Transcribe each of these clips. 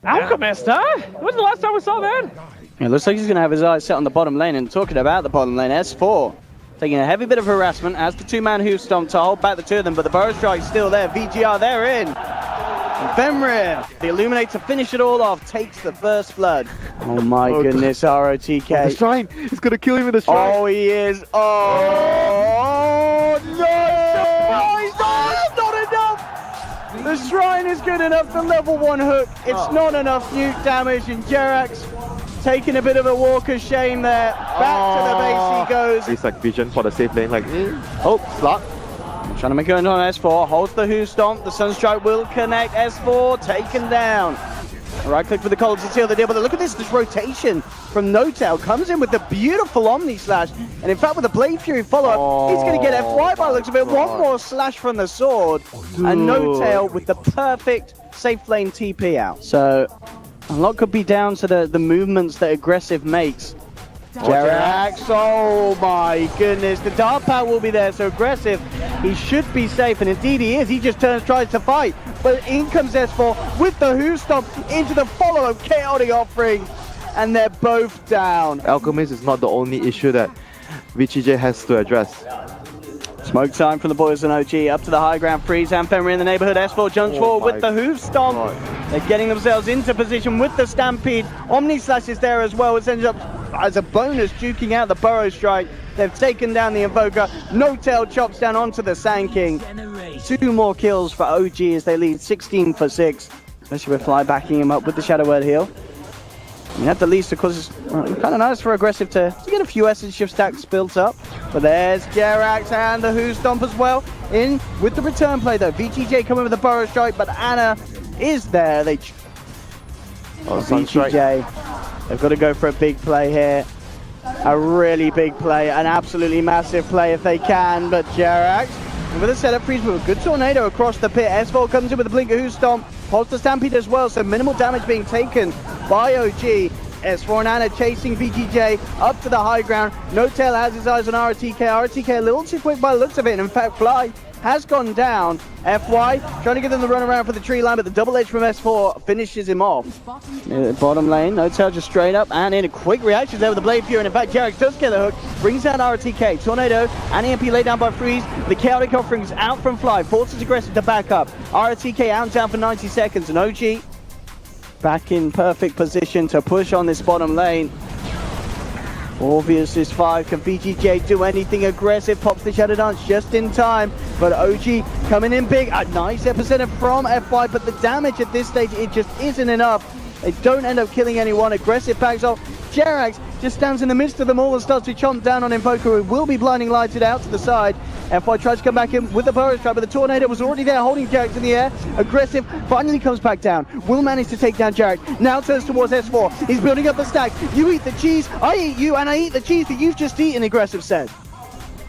Alchemist, huh? When's the last time we saw that? It looks like he's going to have his eyes set on the bottom lane, and talking about the bottom lane, S4 taking a heavy bit of harassment as the two-man hoof stomp to hold back the two of them, but the burrow strike's still there. VGR, they're in. And Fenrir, the Illuminate to finish it all off, takes the first blood. Oh my goodness, ROTK. The shrine, he's going to kill him with the shrine. Oh, he is. Oh, no! It's not enough! The shrine is good enough for level 1 hook. It's not enough nuke damage, and Jerax taking a bit of a walk of shame there. Back to the base he goes. He's like vision for the safe lane, like, oh, slot. Trying to make it on S4, holds the Who Stomp, the Sunstrike will connect, S4 taken down. Right click for the Cold to seal the deal, but look at this rotation from Notail, comes in with the beautiful Omni Slash, and in fact with the Blade Fury follow-up, he's going to get FY by the looks of it. One more slash from the sword, and Notail with the perfect safe lane TP out. So a lot could be down to the movements that Aggressive makes. Jerax, oh my goodness, the Dart Power will be there, so Aggressive, he should be safe, and indeed he is. He just tries to fight, but in comes S4 with the Who Stomp into the follow-up Chaotic Offering, and they're both down. Alchemist is not the only issue that VG.J has to address. Smoke time from the boys on OG, up to the high ground, Freeze and Fenrir in the neighborhood. S4 jumps forward with the Hoof Stomp. They're getting themselves into position with the Stampede. Omni Slash is there as well, which ends up as a bonus, duking out the Burrow Strike. They've taken down the Invoker. Notail chops down onto the Sand King. 2 more kills for OG as they lead 16 for 6. Especially with Fly backing him up with the Shadow Word heal. I mean, at the least, of course, it's kind of nice for Aggressive to get a few essence shift stacks built up. But there's Jerax and the Who Stomp as well. In with the return play though. VG.J coming with the Burrow Strike, but Anna is there. VG.J, they've got to go for a big play here. A really big play, an absolutely massive play if they can. But Jerax with a setup freeze with a good tornado across the pit. S4 comes in with a Blinker Who Stomp. Holds the Stampede as well, so minimal damage being taken by OG. S4 and Anna chasing VG.J up to the high ground. Notail has his eyes on ROTK. ROTK a little too quick by the looks of it. And in fact, Fly has gone down. FY trying to get them the run around for the tree line, but the double edge from S4 finishes him off. Bottom lane, Notail just straight up and in a quick reaction there with the Blade Fury. And in fact, Jerax does get the hook, brings down ROTK. Tornado and EMP laid down by Freeze. The Chaotic Offerings out from Fly, forces Aggressive to back up. ROTK out and down for 90 seconds, and OG back in perfect position to push on this bottom lane. Orpheus is 5. Can VG.J do anything? Aggressive pops the Shadow Dance just in time, but OG coming in big. A nice epicenter from FY, but the damage at this stage, it just isn't enough. They don't end up killing anyone. Aggressive backs off. Jerax just stands in the midst of them all and starts to chomp down on Invoker, who will be blinding lighted out to the side. FY tries to come back in with the Burrow Strike, but the Tornado was already there holding Jerax in the air. Aggressive finally comes back down, will manage to take down Jerax. Now turns towards S4. He's building up the stack. You eat the cheese, I eat you, and I eat the cheese that you've just eaten, Aggressive said,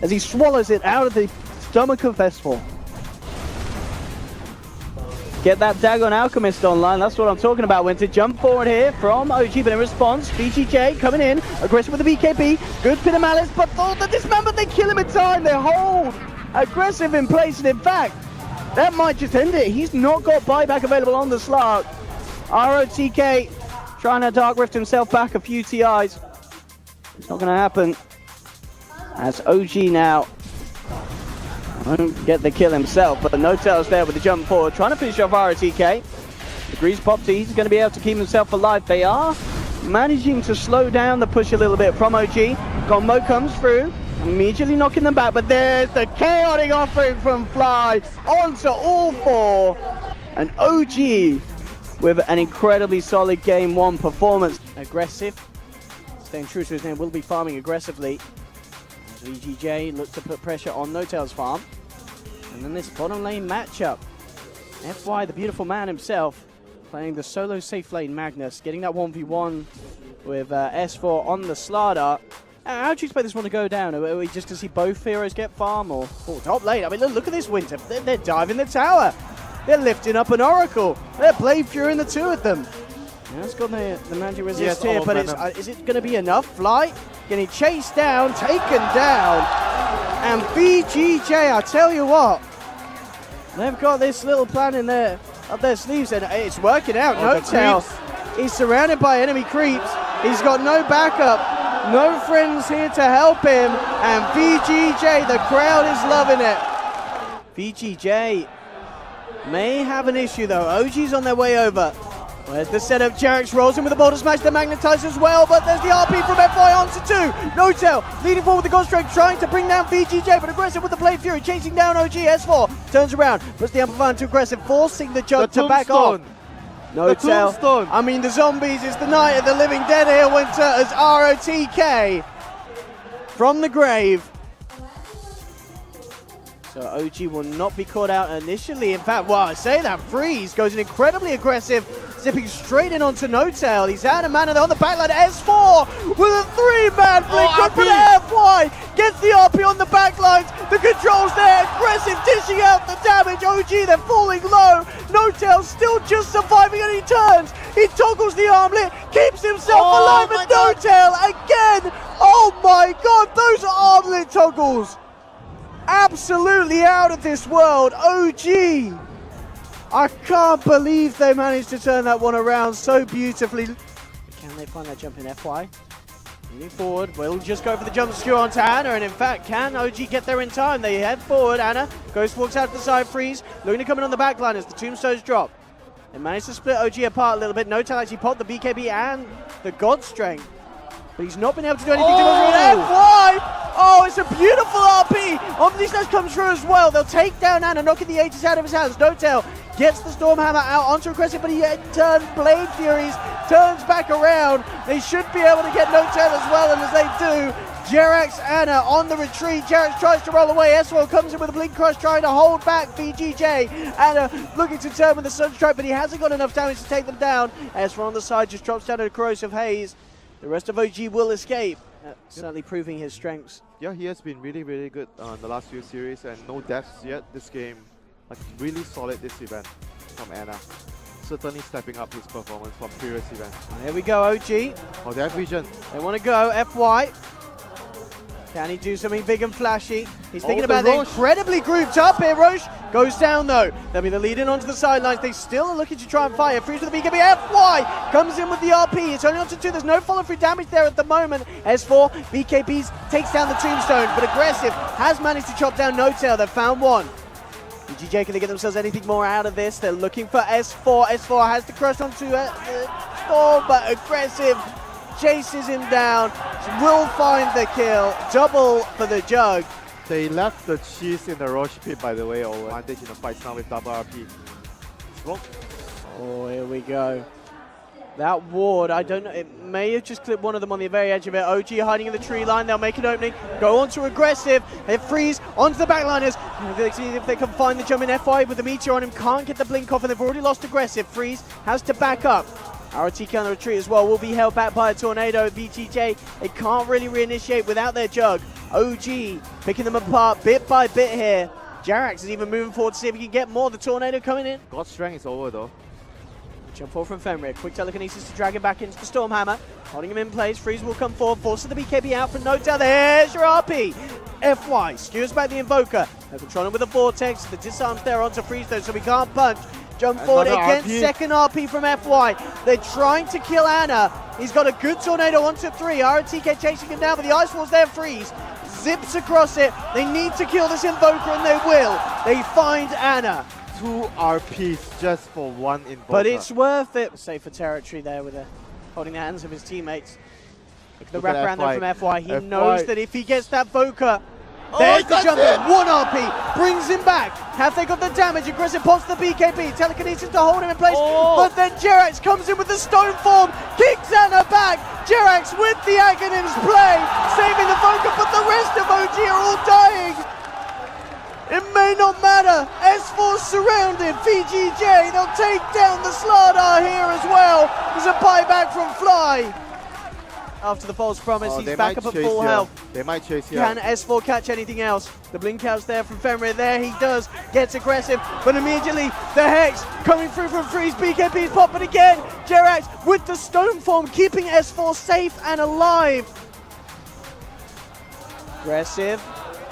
as he swallows it out of the stomach of S4. Get that Dagon Alchemist online, that's what I'm talking about. Went to jump forward here from OG, but in response, VG.J coming in, Aggressive with the BKB, good pin of Malice, but thought that dismembered, they kill him in time, they hold Aggressive in place, and in fact, that might just end it. He's not got buyback available on the Slark. ROTK trying to Dark Rift himself back a few TIs. It's not going to happen, as OG now won't get the kill himself, but Notail's there with the jump forward, trying to finish off ROTK. The Grease Pop T, he's going to be able to keep himself alive. They are managing to slow down the push a little bit from OG. Combo comes through, immediately knocking them back, but there's the Chaotic Offering from Fly onto all 4. And OG with an incredibly solid Game 1 performance. Aggressive, staying true to his name, will be farming aggressively. VG.J looks to put pressure on Notail's farm. And then this bottom lane matchup. FY, the beautiful man himself, playing the solo safe lane Magnus, getting that 1v1 with S4 on the Slardar. How do you expect this one to go down? Are we just to see both heroes get farm, or top lane? I mean, look at this Winter. They're diving the tower. They're lifting up an Oracle. They're Blade Fury in the 2 of them. Now it's got the magic resist here, but is it going to be enough? Fly getting chased down, taken down, and VG.J, I tell you what, they've got this little plan in there. up their sleeves, and it's working out. Oh, No-Tail, he's surrounded by enemy creeps. He's got no backup, no friends here to help him, and VG.J, the crowd is loving it. VG.J may have an issue though. OG's on their way over. Where's the setup? Jarex rolls in with the boulder smash, the magnetize as well, but there's the RP from FY onto 2. No-Tail leading forward with the God Strength, trying to bring down VG.J, but aggressive with the Blade Fury, chasing down OG. S4 turns around, puts the Amplifier into aggressive, forcing the Jug to back off. No-Tail, I mean the zombies, it's the night of the living dead here, Winter, as ROTK from the grave. So OG will not be caught out initially. In fact, well, I say that, Freeze goes in incredibly aggressive, zipping straight in onto No-Tail. He's out of mana, they're on the backline. S4 with a 3-man blink, good for the FY, gets the RP on the backlines, the controls there, aggressive, dishing out the damage. OG, they're falling low. No-Tail still just surviving, and he turns, he toggles the armlet, keeps himself alive, and No-Tail again. Oh my god, those armlet toggles. Absolutely out of this world. OG, I can't believe they managed to turn that one around so beautifully. Can they find that jump in FY? Moving forward, we'll just go for the jump skew onto Ana, and in fact, can OG get there in time? They head forward, Ana walks out to the side, Freeze, looking to come in on the back line as the tombstones drop. They managed to split OG apart a little bit. No-Tail actually popped the BKB and the God Strength, but he's not been able to do anything to FY! Oh, it's a beautiful RP! Omnislash comes through as well. They'll take down Ana, knocking the Aegis out of his hands. No-Tail gets the Stormhammer out onto aggressive, but he turns Blade Furies, turns back around. They should be able to get No-Tail as well, and as they do, Jarex, Ana on the retreat. Jarex tries to roll away. S4 comes in with a Blink Crush, trying to hold back VG.J. Ana looking to turn with the Sunstrike, but he hasn't got enough damage to take them down. S4 on the side just drops down to a Corrosive Haze. The rest of OG will escape, certainly proving his strengths. Yeah, he has been really, really good on the last few series, and no deaths yet this game. Like, really solid this event from Ana. Certainly stepping up his performance from previous events. Here we go, OG. Oh, they have vision. They want to go, FY. Can he do something big and flashy? He's thinking about it. Incredibly grouped up here. Roche goes down though. They'll be the lead in onto the sidelines. They still are looking to try and fire. Freeze with the BKB. FY comes in with the RP. It's only onto 2. There's no follow through damage there at the moment. S4, BKBs takes down the tombstone, but aggressive has managed to chop down No-Tail. They've found one. VG.J, can they get themselves anything more out of this? They're looking for S4. S4 has the crush onto Storm, but aggressive chases him down, will find the kill, double for the Jug. They left the cheese in the Roche pit, by the way, or advantage in the fights now with double RP. Oh, here we go. That ward, I don't know, it may have just clipped one of them on the very edge of it. OG hiding in the tree line, they'll make an opening, go on to aggressive, they freeze onto the backliners. Let's see if they can find the jump in FY with the meteor on him, can't get the blink off, and they've already lost aggressive. Freeze has to back up. ROTK on the retreat as well, will be held back by a tornado. VG.J, they can't really reinitiate without their Jug. OG picking them apart bit by bit here. Jarex is even moving forward to see if he can get more. The tornado coming in. God Strength is over though. Jump forward from Fenrir. Quick telekinesis to drag him back into the Stormhammer. Holding him in place. Freeze will come forward. Forces the BKB out from No-Tail. There's your RP. FY skewers back the Invoker. They're controlling with the Vortex. The disarm's there onto Freeze though, so we can't punch. Jump forward again, second RP from FY. They're trying to kill Ana. He's got a good tornado onto 3. ROTK chasing him down, but the Ice Wall's there. Freeze zips across it. They need to kill this Invoker, and they will. They find Ana. 2 RPs just for 1 Invoker. But it's worth it. Safer territory there with holding the hands of his teammates. Look at the wraparound there from FY. He knows that if he gets that Voker, there's the jump in. 1 RP brings him back. Have they got the damage? Aggressive pops the BKB. Telekinesis to hold him in place. But then Jarex comes in with the stone form. Kicks Ana back. Jarex with the Aghanim's play. Saving the Voker, but the rest of OG are all dying. It may not matter. S4 surrounded. VG.J, they'll take down the Slardar here as well. There's a buyback from Fly. After the false promise, he's back up at full health. They might chase here. Can S4 catch anything else? The blink out's there from Fenrir. There he does. Gets aggressive, but immediately the Hex coming through from Freeze. BKB's popping again. Jarex with the stone form, keeping S4 safe and alive. Aggressive.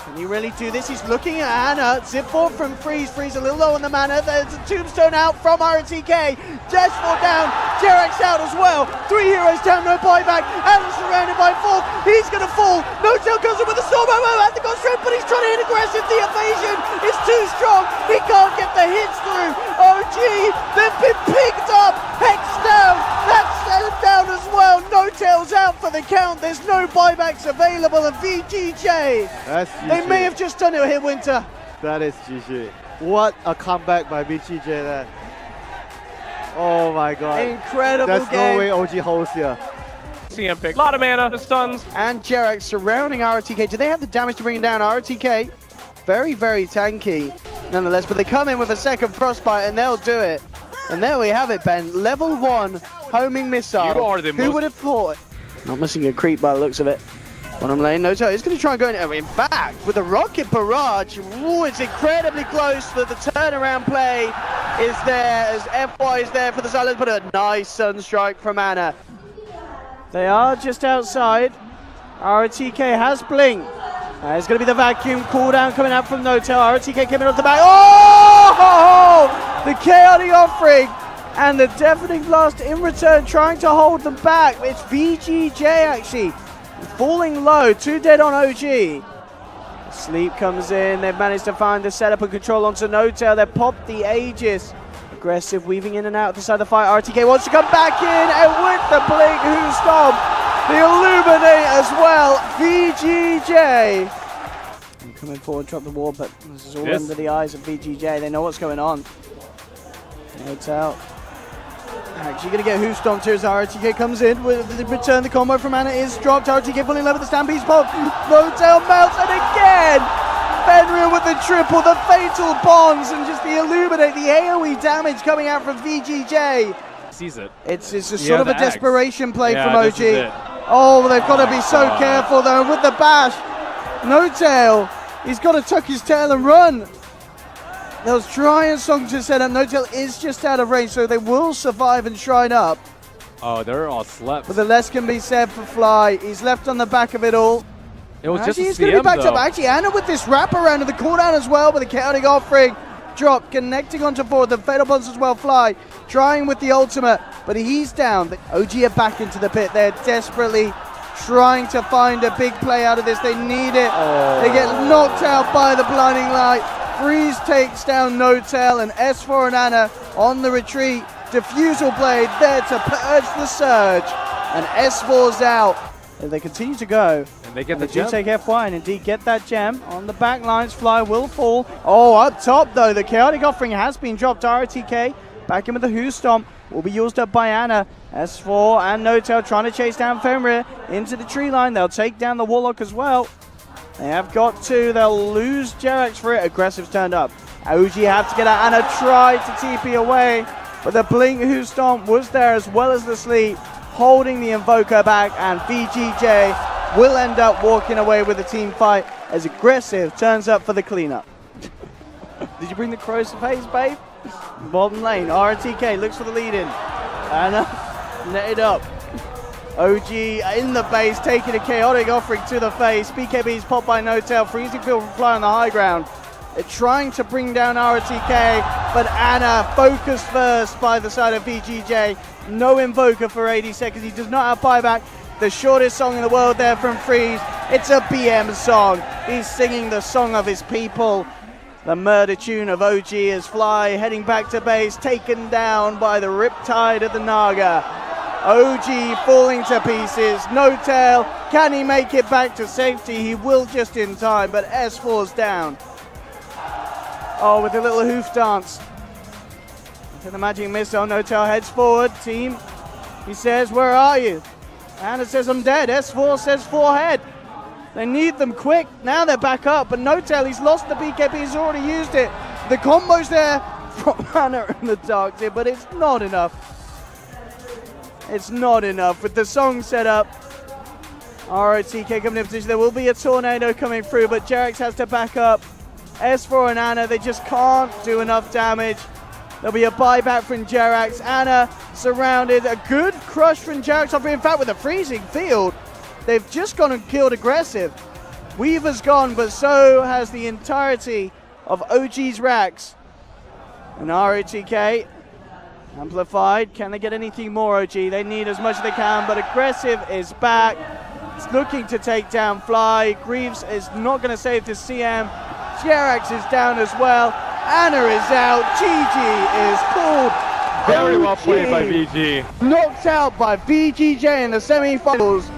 Can he really do this? He's looking at Anna. Zip forward from Freeze. Freeze a little low on the mana. There's a tombstone out from RTK. Dashford down. Jerax out as well. 3 heroes down, no buyback. Anna's surrounded by 4. He's going to fall. No-tail goes in with a storm. At the ghost straight, but he's trying to hit aggressive. The evasion is too strong. He can't get the hits through. OG, they've been picked up. Hex down. That's down as well. No-tail's out for the count. There's no buybacks available. And VG.J. That's GG. They may have just done it here, Winter. That is GG. What a comeback by VG.J there. Oh my god. Incredible There's game. no way OG holds here. CM pick. A lot of mana, the stuns. And Jerax surrounding RTK. Do they have the damage to bring it down? RTK, very, very tanky nonetheless, but they come in with a second frostbite and they'll do it. And there we have it, Ben. Level 1 homing missile. You are the Who would have thought? Not missing a creep by the looks of it. Bottom lane, no-tail is going to try and go in fact, with the rocket barrage, ooh, it's incredibly close that the turnaround play is there as FY is there for the silence, but a nice sunstrike from Anna. They are just outside. RTK has Blink. It's going to be the vacuum cooldown coming out from No-Tail. RTK coming off the back. Oh! The chaotic offering and the deafening blast in return, trying to hold them back. It's VG.J actually falling low. 2 dead on OG. Sleep comes in. They've managed to find the setup and control onto No-Tail. They've popped the Aegis. Aggressive, weaving in and out to the side of the fight. RTK wants to come back in, and with the Blink, who stomp, the Illuminate as well. VG.J. Coming forward, drop the wall, but this is all under the eyes of VG.J. They know what's going on. No-Tail. Actually going to get who stomped here as RTK comes in. With the return, the combo from Anna is dropped. RTK pulling low with the Stampede's pop. No-Tail melts, and again! Fenrir with the triple, the fatal bonds, and just the Illuminate, the AoE damage coming out from VG.J. Sees it. It's a sort of a desperation play from this OG. is it. Oh, they've got to be so careful though. With the bash, No-Tail, he's got to tuck his tail and run. They'll try a song to set up. No-Tail is just out of range, so they will survive and shrine up. Oh, they're all slept. But the less can be said for Fly. He's left on the back of it all. It was Actually, he's just going to be backed though. up. Actually, Anna with this wraparound of the cooldown as well, with the chaotic offering. Drop, connecting onto forward. The fatal bonds as well. Fly, trying with the ultimate, but he's down. The OG are back into the pit. They're desperately trying to find a big play out of this. They need it. Oh. They get knocked out by the blinding light. Freeze takes down No-Tail, and S4 and Anna on the retreat. Diffusal Blade there to purge the surge. And S4's out. And they continue to go. And they get and the gem. do take FY and indeed get that gem. On the back lines, Fly will fall. Oh, up top though, the chaotic offering has been dropped. RTK back in with the Who Stomp. Will be used up by Anna. S4 and No-Tail trying to chase down Fenrir into the tree line. They'll take down the Warlock as well. They have got to. They'll lose Jerax for it. Aggressive's turned up. OG have to get out. Anna tried to TP away, but the Blink Who Stomp was there as well as the Sleep, holding the Invoker back, and VG.J will end up walking away with the team fight as Aggressive turns up for the cleanup. Did you bring the crows to face, babe? Bottom lane, RTK looks for the lead in. Anna netted up. OG in the base, taking a chaotic offering to the face. BKB's popped by No-Tail, freezing field from Fly on the high ground. They're trying to bring down RTK, but Anna focused first by the side of VG.J. No Invoker for 80 seconds. He does not have buyback. The shortest song in the world there from Freeze. It's a BM song. He's singing the song of his people. The murder tune of OG as Fly heading back to base, taken down by the Riptide of the Naga. OG falling to pieces. No-Tail, can he make it back to safety? He will just in time, but S4's down. Oh, with a little hoof dance. To the magic missile, No-Tail heads forward. Team, he says, where are you? Anna says, I'm dead. S4 says, forehead. They need them quick. Now they're back up, but No-Tail, he's lost the BKB, he's already used it. The combo's there from Anna in the dark tip, but it's not enough. It's not enough. With the song set up, ROTK coming in position. There will be a tornado coming through, but Jerax has to back up. S4 and Anna, they just can't do enough damage. There'll be a buyback from Jerax. Anna surrounded. A good crush from Jerax. In fact, with a freezing field, they've just gone and killed Aggressive. Weaver's gone, but so has the entirety of OG's racks. And ROTK amplified. Can they get anything more, OG? They need as much as they can, but Aggressive is back. It's looking to take down Fly. Greaves is not going to save this CM. Jerax is down as well. Anna is out. GG is pulled. Very well played by OG VG. knocked out by VG.J in the semi-finals.